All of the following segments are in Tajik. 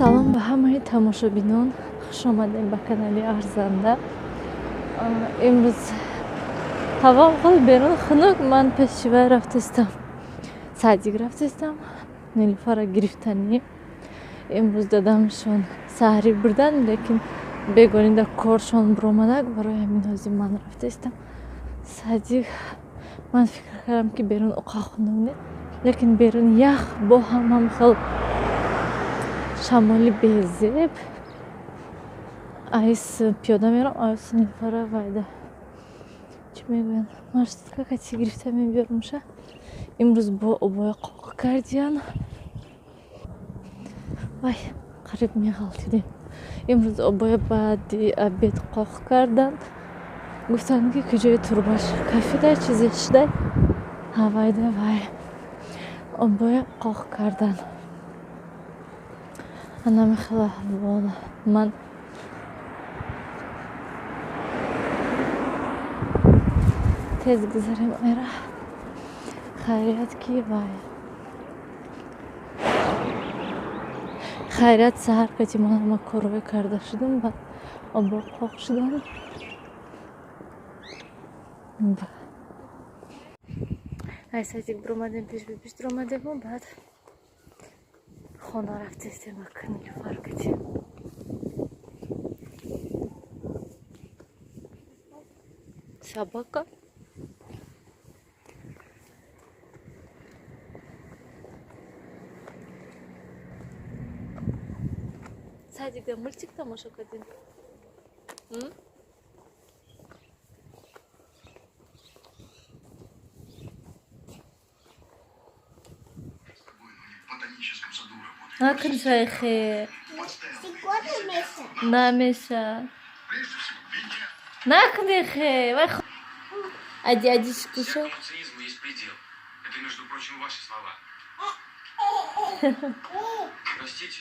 салом ба ҳамаи тамошобинон, хуш омадем ба канали Арзанда. Имрӯз ҳаво хеле берун хунук. Ман пешшивай рафтаистам, садик рафтаистам Нилуфара гирифтанӣ. Имрӯз додамшон саҳрӣ бурдан, лекин бегонида коршон буромадак. Барои ҳамин ҳозир ман рафтаистам садик. Ман фикр кардам ки берун уқа хунук не, лекин берун ях бо ҳамам хел шамоли безеб. Айс пиёда мерам, айс Нилуфара вайда чӣ мегӯянд, маршрутка кати гирифта мебиёрумша. Имрӯз бо обоя қоқ кардиян. Вай, қариб меғалтидем. Имрӯз обоя баъди обед қоқ кардан. Гуфтанд ки куҷои турбаш кафеда чизе шуда. Ҳавайда вай обоя қоқ кардан. Анами хела ҳавола. Ман тез гузарем эра. Хайрият ки вай. Хайрият саҳар кати ман ҳама корҳои карда шудам, баъд обо қоқ шудам. Ай садик буромадем, пеш дуромадему, баъд хона рафтаистем ака Нилуфар кати. Собака. Садик, да мультик тамоша кардем. Накричай. Намеша. Накнехе. Ади скушай. Есть предел. Это, между прочим, ваши слова. Простите,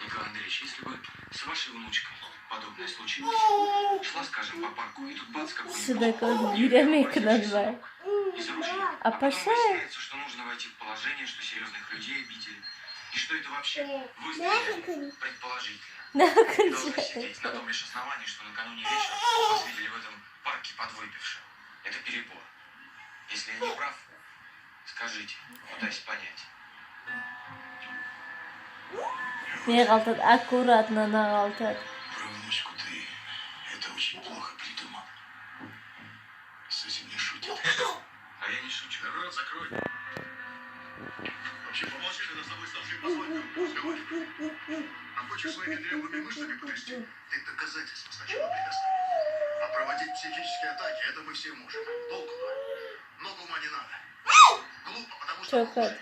Николай Андреевич, если бы с вашей внучкой подобное случилось, шла, скажем, по парку, и тут бац, какой-нибудь из ружья. А выясняется, что нужно войти в положение, что серьезных людей обидели. И что это вообще выстрелили, предположительно. И должны сидеть на том лишь основании, что накануне вечером вас видели в этом парке подвыпившим. Это перебор. Если я не прав, скажите, пытаюсь понять. Не галтат, аккуратно нагалтат. Про внучку ты это очень плохо придумал. С этим не шутят. А я не шучу. Рот закрой. Вообще помолчи, когда с тобой стал жить, позволь. А хочешь своими древними мышцами потрясти? Ты доказательства сначала предоставь. А проводить психические атаки, это мы все можем. Толку да? Много ума не надо. Глупо, потому что... Чокат.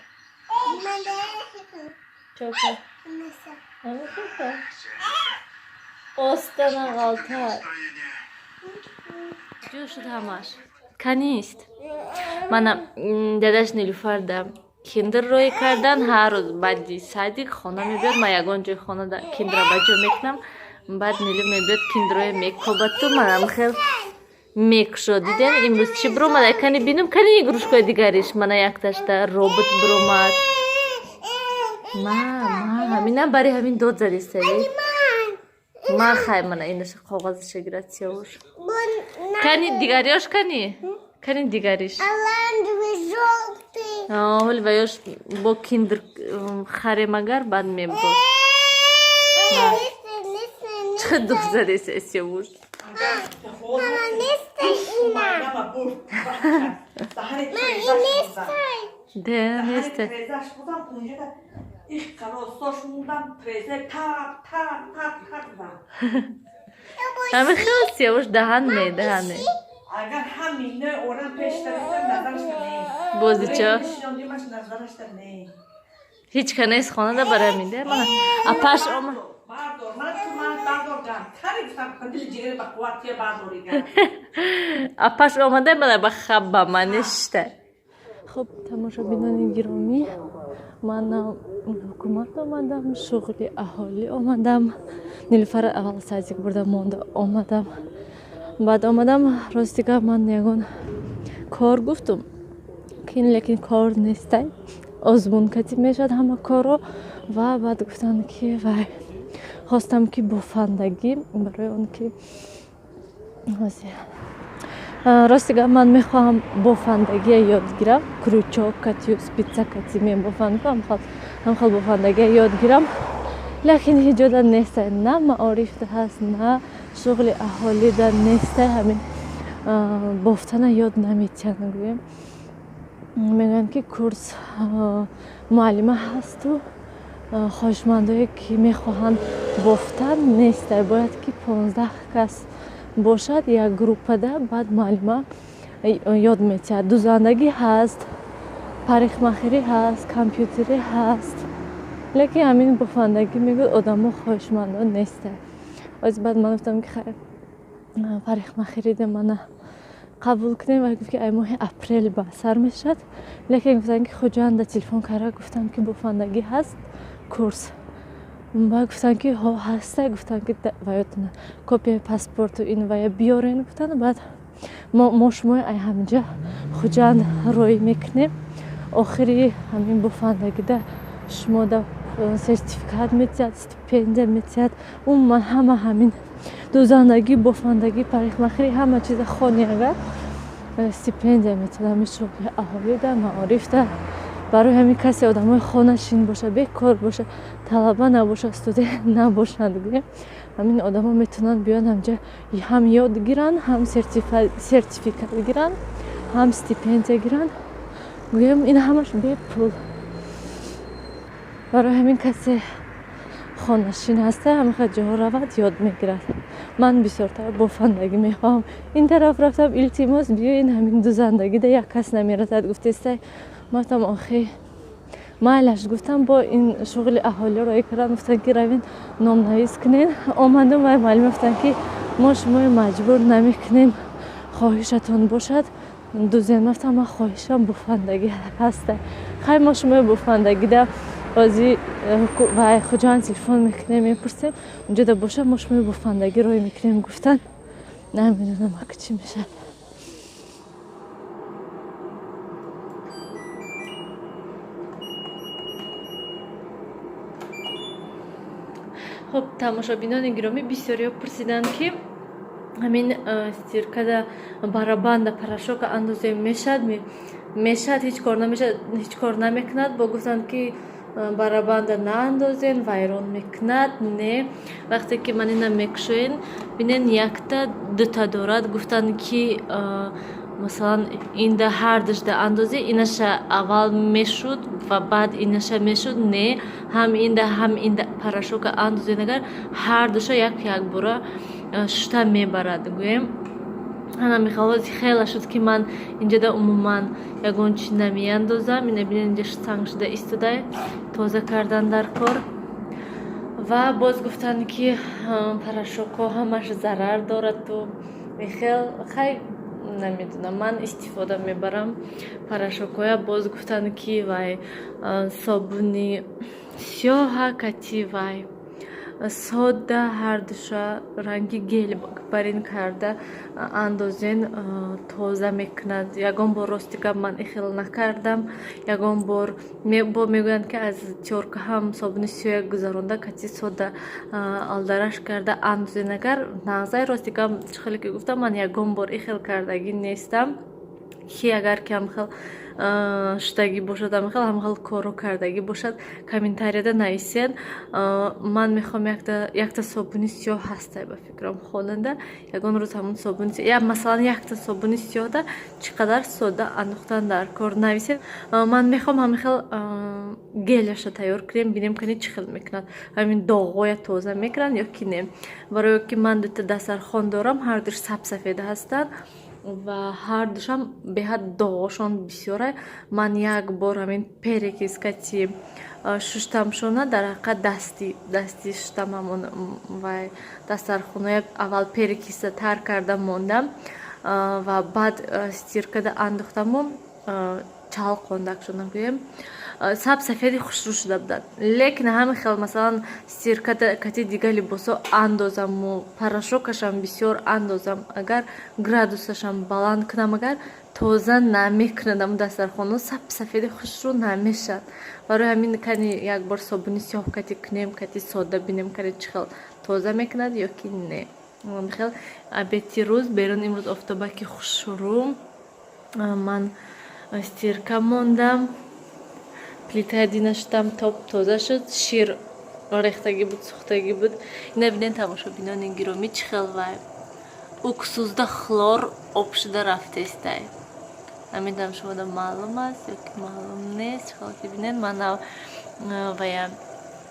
Чокат. Остана галтат. Ҷӯ шуд ҳамаш. Канист. Мана дадаш Нилуфарда киндр рӯй кардан. Ҳар рӯз баъди садик хона мебиёд. Ман ягон ҷои хонада киндра ба ҷо мекунам. Баъд Нилу мебиёд киндрое мекобату. Манам хел мекушо. Дидем имрӯз чӣ буромад? Кани бинум, кани игрушкаи дигариш. Мана якташта робот буромад. Ҳаминам бари ҳамин дод задистави. Ман хай мана инаша қоғазаша гирад сиёвуш. Кани дигарёш кани? Кани дигариш. Ҳоли ваёш бо киндр харемагар баъд мебод. Чӣ дод задиста сиёвуш. Да, нестай. Ҳама хел сиёвуш даҳан медаҳане. Бози чо? Ҳеч канаис хонада бара мида. Мана апаш ома. Апаш омада мана ба хаба маништа. Хуб, тамошобинони гиромӣ, ман ҳукумат омадам, шуғли аҳолӣ омадам. Нилуфара аввал садик бурда монда омадам. Баъд омадам ростига ман ягон кор гуфтум. лекин кор нестай. Озмун катиб мешавад ҳама корро ва баъд гуфтанд ки вай خواستم که بافندگی برای اون که راستیگه من میخواهم بافندگی یاد گیرم کروچاک کاتیوس پیتزا کاتی می بافندم هم خال بافندگی یاد گیرم لیکن هیچ جا نیست نه معارف هست نه شغل اهالی در نیست همین بافتن یاد نمیتونم میگن که کورس معلمه هست و خواهشمندایی که میخواهند بافتن نیست باید که 15 کس باشد یک گروپ ده بعد معلمه یاد میتید دوزندگی هست پریخمخری هست کامپیوتری هست لیکن همین بافندگی میگه آدم خواهشمندان نیست از بعد من گفتم که خیر پریخمخری ده من قبول کنیم و گفت که ای ماه اپریل با سر میشد لیکن گفتن که خودجان در تلفن کرده گفتم که بافندگی هست کورس و گفتن که ها هسته گفتن که وایتونه کپی پاسپورت و این ویا بیارین گفتن بعد ما شما ای همینجا خودجان روی میکنیم آخری همین بافندگی ده شما ده سرتیفیکات میتید استیپندی میتید اون من همین دوزندگی بافندگی پریخمخری همه چیز خونی اگر استیپندی میتید همین شغل اهالی ده معارف ده برای همین کسی آدمای خانه‌شین باشه بیکار باشه طلبه نباشه استودنت نباشند همین آدما میتونن بیان همینجا هم یاد گیرن هم سرتیفیکات گیرن هم استیپندی گیرن گویم این همش بی پول برای همین کسی خانه‌شین هسته همه جا رود یاد میگیرد من بسیارتر بافندگی میخوام این طرف رفتم التماس بیاین همین دوزندگی ده یک کس نمیرسد گفته گفتم آخی مالش گفتم با این شغل اهالی رو کردن گفتن که روین نام نویس کنین آمدم و معلم گفتن که ما شما مجبور نمیکنیم خواهشتون باشد دوزن گفتم من خواهشم بافندگی هسته خیلی ما شما بافندگی ده بازی و خودجان تلفن میکنیم میپرسیم اونجا ده باشه ما شما بافندگی روی میکنیم گفتن نمیدونم چی میشه خب تماشابینان گرامی بسیاری پرسیدن که همین استیرکه برابند پراشوک اندازه میشد هیچ کار نمیکند با گفتند که برابند نه اندازین ویران میکند نه وقتی که من اینا میکشوین بینین یک تا دو تا دارد گفتند که مثلا این ده هر دشته اندازه اینش اول میشد و بعد اینش میشد نه هم این ده پراشوک اندازه نگر هر دوشه یک باره شتا میبرد گویم انا میخواد خیلی شد که من اینجا ده عموما یگون چی نمیاندازم این ببینید اینجا سنگ شده ایستاده تازه کردن در کار و باز گفتن که پراشوکا همش ضرر دارد و خیلی نمیدونم من استفاده میبرم پراشوکای باز گفتن که وای صابونی سیاه کتی وای ساده هر دوشه رنگی گل برین کرده اندازین تازه میکند یگان بار راستیگه من اخیل نکردم یگان بار میگویند که از تیورکا هم صابون سیاه گذارونده کتی ساده الدرش کرده اندازین اگر نظر راستیگه خیلی که گفتم من یگان بار اخیل کردگی نیستم که اگر کم خیل شتگی باشد هم خیل کارو کردگی باشد کامنتاریده نویسین من میخوام یک تا صابونی سیاه هسته به فکرم خواننده یگان روز همون صابونی سیاه یا مثلا یک تا صابونی سیاه ده چقدر ساده انداختن در کار نویسین من میخوام هم خیل گلش تیار کنیم بینیم کنید چه خیل میکنند همین داغای تازه میکنند یا کی نه برای که من دو تا دسترخوان دارم هر دوش سفید هستند و هر دوشم به حد داغشان بسیاره من یک بار همین پریکیز کتی ششتم شونه در حقیقه دستی شتم همون و دسترخونه اول پریکیز تر کردم موندم و بعد استیر کده انداختم و چال قندک شدم گویم сабсафеди хушрӯ шуда буданд. Лекин ҳамин хел масалан стиркати дигар либосо андозаму порошокашам бисёр андозам, агар градусашам баланд кунам, агар тоза намекунадам дастархонро сабсафеди хушрӯ намешавад. барои ҳамин кани якбор собуни сиёҳ кати кунем, кати сода бинем кани чӣ хел тоза мекунад ё ки не. Хел обеди рӯз берун имрӯз офтобаки хушрӯ ман стирка мондам, плитаи дина шудам, топ тоза шуд, шир рехтагӣ буд, сӯхтагӣ буд. Ина бинен тамошобинони гиромӣ чӣ хел вай уксузда хлор об шуда рафтестай. Намедонам шумода маълум аст ё ки маълум нест. Чӣ хел ки бинен ман вая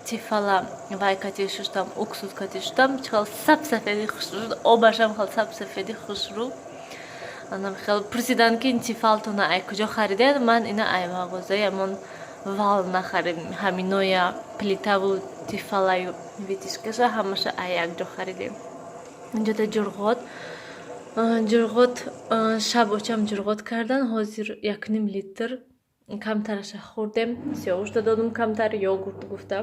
тифала вай кати шуштам, уксуз кати шуштам, чӣ хел сабсафеди хушрӯ шуд, обашам хел сабсафеди хушрӯ. Анам хел пурсиданд ки ин тифалтона ай куҷо харидед? Ман ина ай мағозаи амон вал нахарид, ҳаминоя плитаву тифалаю витишкаша ҳамаша ай якҷо харидем. Инҷода ҷурғот шаб очам ҷурғот кардан, ҳозир 1,5 литр камтараша хӯрдем. Сиёҳушда додум камтар, йогурт гуфта.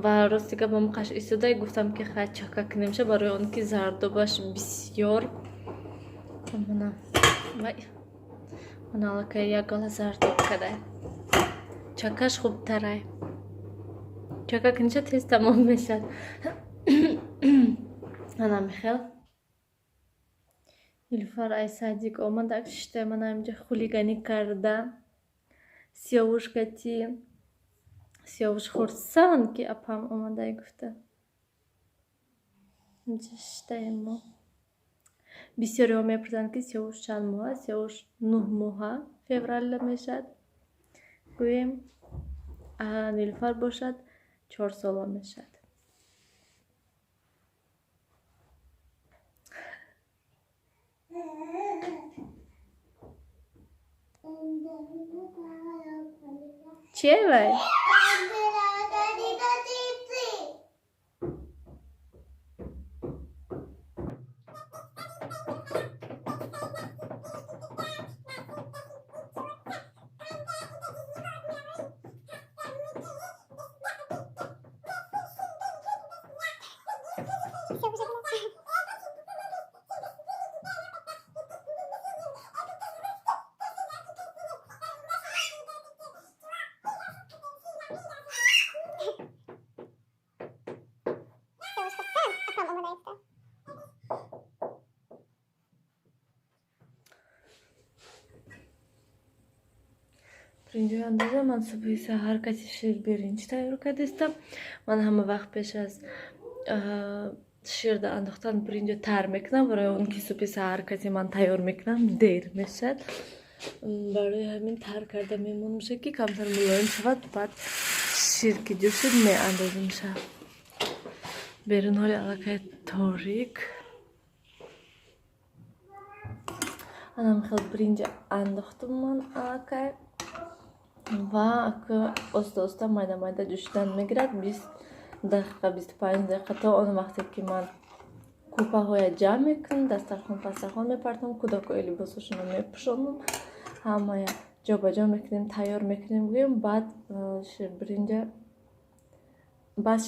Ва рости гапам қаш истодай гуфтам ки хай чака кунемша, барои он ки зардобаш бисёр мана аллакай як гала зардоб кадай. Чакаш хубтарай. Чака куниша тез тамом мешад. Ана михел Нилуфар ай садик омад шиштай мана инҷа хулиганӣ карда. Сиёвуш кати сиёвуш хурсанд ки апам омадай гуфта. Инҷа шиштай мо бисёриҳо мепурсанд ки сиёвуш чанд моҳ аст. Сиёвуш 9 моҳа февралда мешад. Гӯем Нилуфар бошад 4 сола мешад. چیه وای؟ Биринҷои андоза ман субҳи саҳар кати шир биринҷ тайёр кардистам. Ман ҳама вақт пеш аз ширда андохтан биринҷо тар мекунам, барои он ки субҳи саҳар кати ман тайёр мекунам дер мешад. Барои ҳамин тар карда мемонам ки камтар мулоим шавад, баъд шир ки ҷӯш шуд меандозимша. Берун ҳоли аллакай торик. Анам хел биринҷа андохтам ман аллакай. Ва ака оста майда ҷӯшидан мегирад 20 дақиқа 25 дақиқа то он вақте ки ман кӯпаҳоя ҷамъ мекунам, дастархон пастархон мепартам, кӯдакои либосошонро мепӯшонам, ҳамая ҷобаҷо мекунем, тайёр мекунем. Гӯем баъд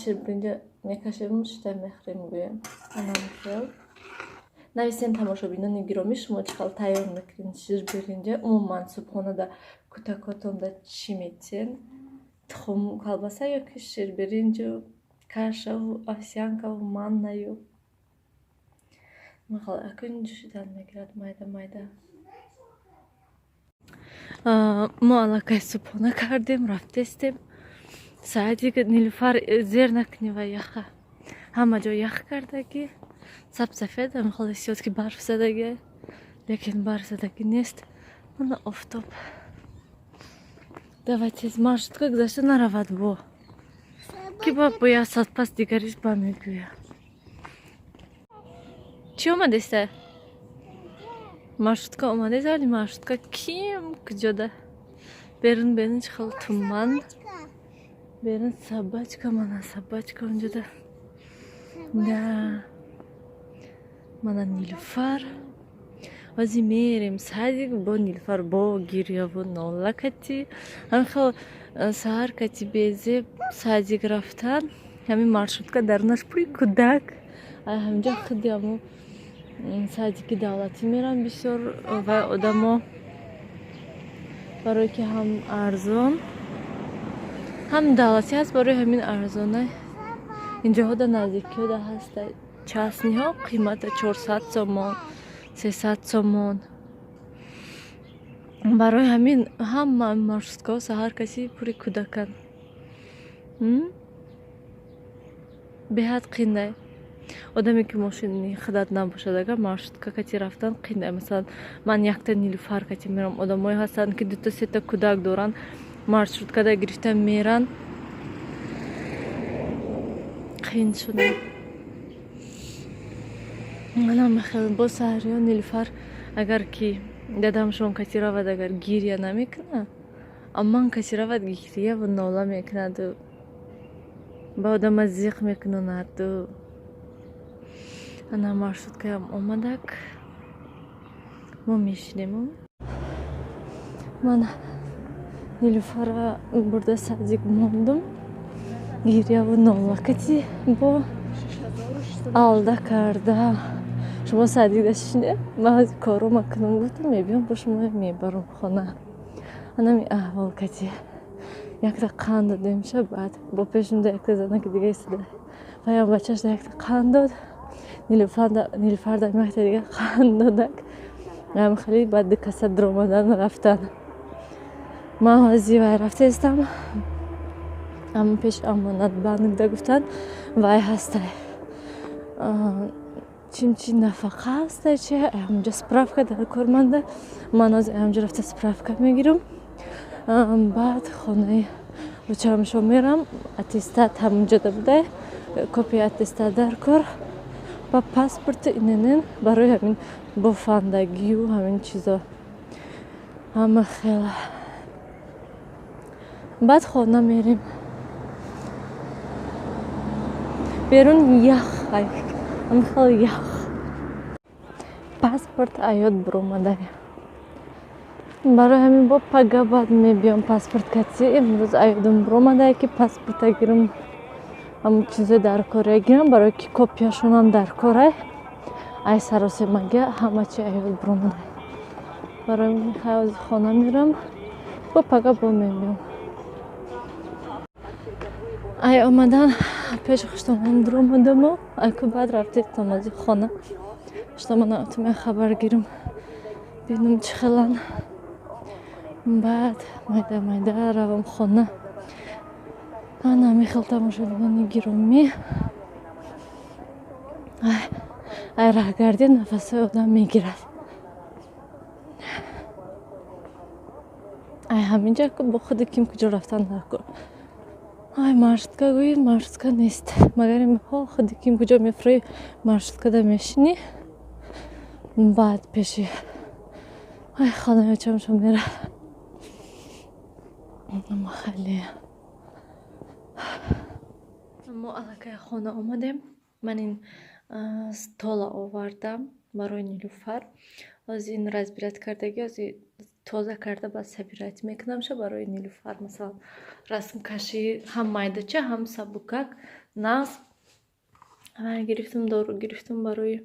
ширбиринҷа мекашем, шиштай мехӯрем. Гӯем анам хел нависен тамошобинони гиромӣ, шумо чӣ хел тайёр мекунед ширбиринҷа? Умуман субҳонада кӯтакотонда чӣ метен? Тухм колбаса ё ки ширбиринҷу кашаву овсянкаву маннаю? Махал акун ҷӯшидан мегирад майда. Мо аллакай субҳона кардем, рафтестем. Саидик Нилуфар зер накуни ва яха. Ҳама ҷо ях кардагӣ. Сабсафед амихол ҳиссиёт ки барф задагӣ, лекин барф задагӣ нест. Мана офтоб. Давай тез маршрутка гузашта наравад бо. Ки ба бояд саат пас дигариш ба мегӯя. Чӣ омадеста? Маршрутка омадест, вали маршрутка ким куҷода? Берун чӣ хел туман. Берун собачка, мана собачка онҷода. Да. Мана Нилуфар. баъзе мерем садик бо Нилуфар бо гирьяву нола кати ҳамин саҳар кати безеб садик рафтан ҳамин маршрутка дарунаш пури кӯдак ҳамҷа худи ҳамо садики давлатӣ мерам бисёр ва одамо барое ки ҳам арзон ҳам давлатӣ ҳаст барои ҳамин арзона инҷоҳода наздикиёда ҳаста часниҳо қимата 400 сомон 300 сомон барои ҳамин ҳама маршруткаҳо саҳар каси пури кӯдаканд беҳад қиндай одаме ки мошини худат набошад агар маршрутка кати рафтан қиндай масалан ман якта Нилуфар кати мерам одамое ҳастанд ки дута сета кӯдак доранд маршруткада гирифта меранд қин шуда манам хел бо саҳариё Нилуфар агар ки дадамшон кати равад агар гирья намекунад амман кати равад гирьяву нола мекунаду ба одама зиқ мекунонаду ана маршруткаям омадак мо мешинему ман Нилуфара бурда садик мондум гирьяву нола кати бо алда карда шумо садик дашине ман кору макунам гуфтам мебиём бо шумо мебарам хона анами аҳвол кати якта қанд дод имшаб баъд бо пешумда якта занаки дига истода ваям бачашда якта қанд дод Нилуфар дам якта дига қанд додак ам хеле баъд дикаса дромадан рафтан ман ҳози вай рафта истам ам пеш амонатбанда гуфтанд вай ҳастай чимчи нафақа ҳастай чи ҳамҷа справка дар корманда ман ҳозир ҳамҷа рафта справка мегирам баъд хонаи очамшо мерам аттестат ҳамунҷода будай копияи аттестат дар кор ва паспорту иненен барои ҳамин бофандагию ҳамин чизо ҳама хела баъд хона мерем берун ях ҳамихел ях паспорт аёд буромадаем барои ҳамин бо пага баъд мебиём паспорт кати имрӯз аёдам буромадае ки паспорта гирам ҳамун чизо дар кора гирам барое ки копияшонам дар кора ай саросемага ҳама чи аёд буромадае барои ҳозир хона мерам бо пага бо мебиём ай омадан пеши хуштомон дуромадамо айку баъд рафтистам ҳозир хона хуштомона отумай хабар гирам бинам чӣ хелан баъд майда равам хона ана мехел тамошобинони гиромӣ ай раҳгарди нафасҳои одам мегирад ай ҳаминҷа бо худи ким куҷо рафтан даркор ай маршрутка гӯи маршрутка нест магар имҳо худи ким куҷо мефурои маршруткада мешинӣ баъд пеши ай хонаи очамшо мерад аммо хеле мо аллакай хона омадем ман ин стола овардам барои Нилуфар ҳозир ин разбират кардаги ҳозир тоза карда баъд сабират мекунамша барои Нилуфар масалан расмкашӣ ҳам майдача ҳам сабукак нағз гирифтам дору гирифтам барои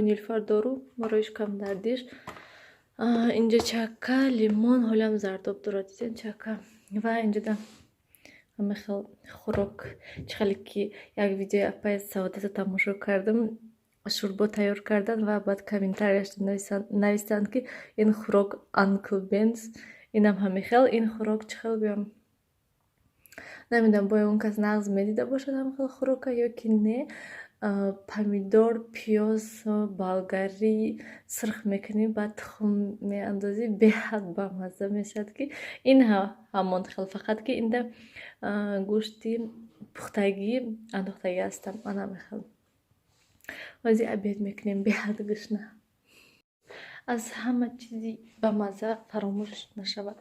Нилуфар дору бароиш камдардиш инҷа чакка лимон ҳолиам зардоб дорад дидем чакка ва инҷода ҳама хел хӯрок чӣ хеле ки як видеои апай саодата тамошо кардам шӯрбо тайёр кардан ва баъд комментарияш навистанд ки ин хӯрок Uncle Ben's инам ҳамин хел ин хӯрок чӣ хел биём намедонам бояд он кас нағз медида бошад ҳамин хел хӯрока ё ки не помидор пиёз болгарӣ сирх мекунӣ баъд тухм меандозӣ беҳад бамазза мешавад ки ин ҳамон хел фақат ки инда гӯшти пухтагӣ андохтагӣ ҳастам ана мехел ҳозир обед мекунем беҳад гушна аз ҳама чизи бамазза фаромӯш нашавад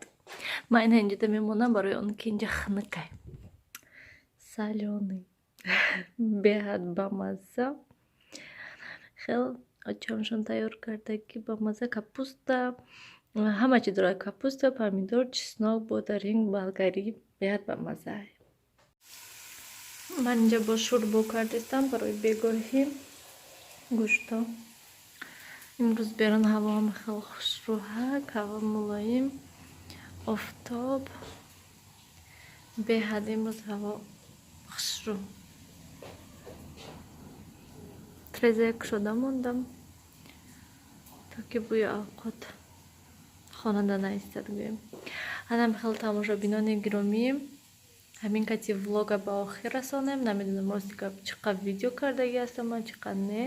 ман ина инҷода мемонам барои он ки инҷа хнукай салёный беҳад бамазза хел очамшон тайёр кардагӣ ба мазза капуста, ҳама чӣ дорои капуста, помидор, чеснок, бодаринг, болгарӣ беҳад бамазза. ман инҷа бо шӯрбо кардистам барои бегоҳӣ гӯшто. имрӯз берун ҳаво ҳам хеле хушрӯҳак, ҳаво мулоим, офтоб беҳад имрӯз ҳаво хушрӯ. тирезаи кушода мондам то ки бӯи овқот хонада наистад гӯем. ҳадам хеле тамошобинони гиромӣ, ҳамин кати влога ба охир расонем. Намедонам рости гап чӣ қадр видео кардагӣ ҳастам ман, чӣ қадр не.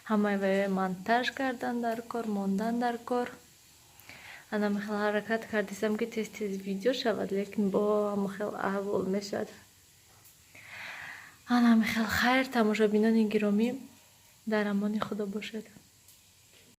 ҳамаи монтаж кардан дар кор, мондан дар кор. ҳадам хеле ҳаракат кардистам ки тез тез видео шавад, лекин бо ҳама хеле аҳвол мешавад. ҳадам хеле хайр, тамошобинони гиромӣ дар амони худо бошед.